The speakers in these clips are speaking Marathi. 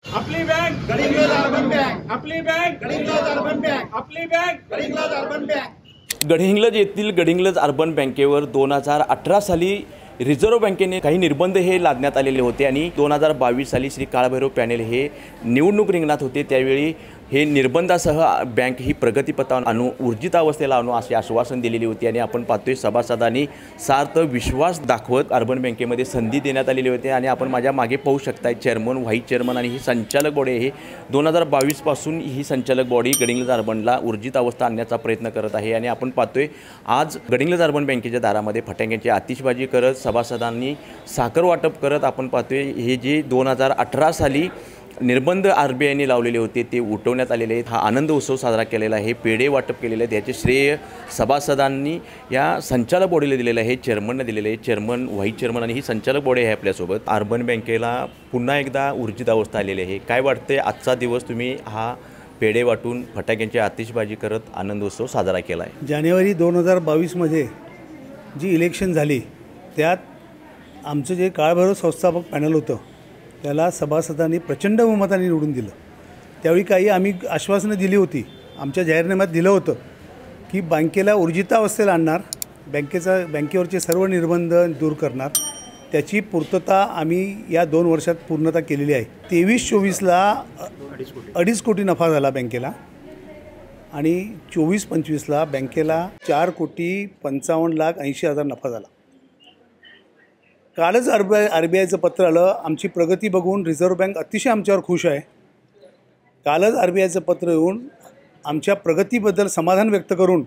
आपली बँक गडिंग्लज अर्बन बँक, आपली बँक गडिंग्लज अर्बन बँक, आपली bank Gadhinglaj urban bank. Gadhinglaj येथील गडहिंग्लज अर्बन बँकेवर 2018 साली रिझर्व्ह बँकेने काही निर्बंध हे लादण्यात आलेले होते आणि 2022 साली श्री काळभैरव पॅनेल हे निवडणूक रिंगणात होते। त्यावेळी हे निर्बंधासह बँक ही प्रगतीपथावर आणू, ऊर्जित अवस्थेला आणू असे आश्वासन दिलेली होती आणि आपण पाहतोय सभासदांनी सार्थ विश्वास दाखवत अर्बन बँकेमध्ये संधी देण्यात आलेली होती आणि आपण माझ्या मागे पाहू शकताय चेअरमन, व्हाईस चेअरमन आणि ही संचालक बॉडी आहे। 2022 पासून ही संचालक बॉडी गडिंग्लज अर्बनला ऊर्जित अवस्था आणण्याचा प्रयत्न करत आहे आणि आपण पाहतोय आज गडिंग्लज अर्बन बँकेच्या दारामध्ये फटाक्यांची आतिषबाजी करत सभासदांनी साखर वाटप करत आपण पाहतोय हे जे 2018 साली निर्बंध RBIने लावलेले होते ते उठवण्यात आलेले आहेत। हा आनंद उत्सव साजरा केलेला आहे, पेढे वाटप केलेले आहेत। याचे श्रेय सभासदांनी या संचालक बॉडीला दिलेलं आहे, चेअरमनने दिलेलं आहे। चेअरमन, व्हाईस चेअरमन आणि ही संचालक बॉडी आहे आपल्यासोबत। अर्बन बँकेला पुन्हा एकदा ऊर्जित अवस्था आलेली आहे। काय वाटते आजचा दिवस तुम्ही हा पेढे वाटून फटाक्यांची आतिषबाजी करत आनंद उत्सव साजरा केला आहे? जानेवारी 2022 मध्ये जी इलेक्शन झाली त्यात आमचं जे काळभैरव संस्थापक पॅनल होतं त्याला सभासदांनी प्रचंड बहुमताने निवडून दिलं। त्यावेळी काही आम्ही आश्वासनं दिली होती, आमच्या जाहीरनाम्यात दिलं होतं की बँकेला ऊर्जितावस्थेला आणणार, बँकेवरचे सर्व निर्बंध दूर करणार। त्याची पूर्तता आम्ही या 2 वर्षात पूर्णता केलेली आहे। 23-24ला 2.5 कोटी नफा झाला बँकेला आणि 24-25ला बँकेला 4,55,80,000 नफा झाला। कालच RBIचं पत्र आलं, आमची प्रगती बघून रिझर्व्ह बँक अतिशय आमच्यावर खुश आहे। कालच RBIचं पत्र येऊन आमच्या प्रगतीबद्दल समाधान व्यक्त करून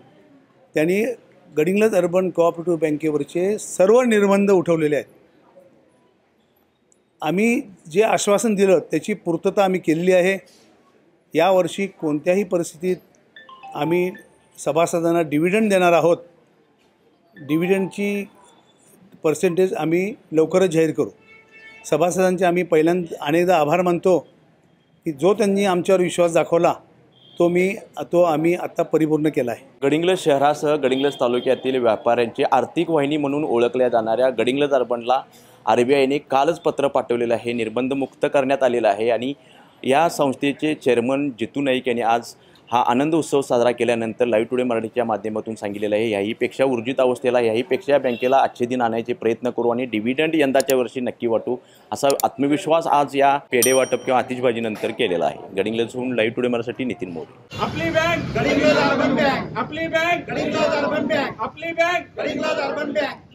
त्यांनी गडिंग्लज अर्बन कोऑपरेटिव्ह बँकेवरचे सर्व निर्बंध उठवलेले आहेत। आम्ही जे आश्वासन दिलं त्याची पूर्तता आम्ही केलेली आहे। यावर्षी कोणत्याही परिस्थितीत आम्ही सभासदांना डिव्हिडंड देणार आहोत। डिव्हिडंडची पर्सेंटेज आम्ही लवकरच जाहीर करू। सभासदांचे आम्ही पहिल्यांदा अनेकदा आभार मानतो की जो त्यांनी आमच्यावर विश्वास दाखवला तो आम्ही आता परिपूर्ण केला आहे। गडिंग्लज शहरासह गडिंग्लज तालुक्यातील व्यापाऱ्यांची आर्थिक वाहिनी म्हणून ओळखल्या जाणाऱ्या गडिंग्लज अर्बनला RBIने कालच पत्र पाठवलेलं आहे, निर्बंध मुक्त करण्यात आलेला आहे आणि या संस्थेचे चेअरमन जितू नाईक यांनी आज हा आनंद उत्सव साजरा केल्यानंतर लाईव्ह टुडे मराठीच्या माध्यमातून सांगितलेलं आहे याहीपेक्षा ऊर्जित अवस्थेला, याहीपेक्षा बँकेला आजचे दिन आणायचे प्रयत्न करू आणि डिव्हिडंड यंदाच्या वर्षी नक्की वाटू असा आत्मविश्वास आज या पेढे वाटप किंवा आतिषबाजीनंतर केलेला आहे। गडिंग्लजहून लाईव्ह टुडे मराठीसाठी नितीन मोरे। आपली बँक गडिंग्लज अर्बन बँक, आपली बँक गडिंग्लज अर्बन बँक, आपली बँक गडिंग्लज अर्बन बँक।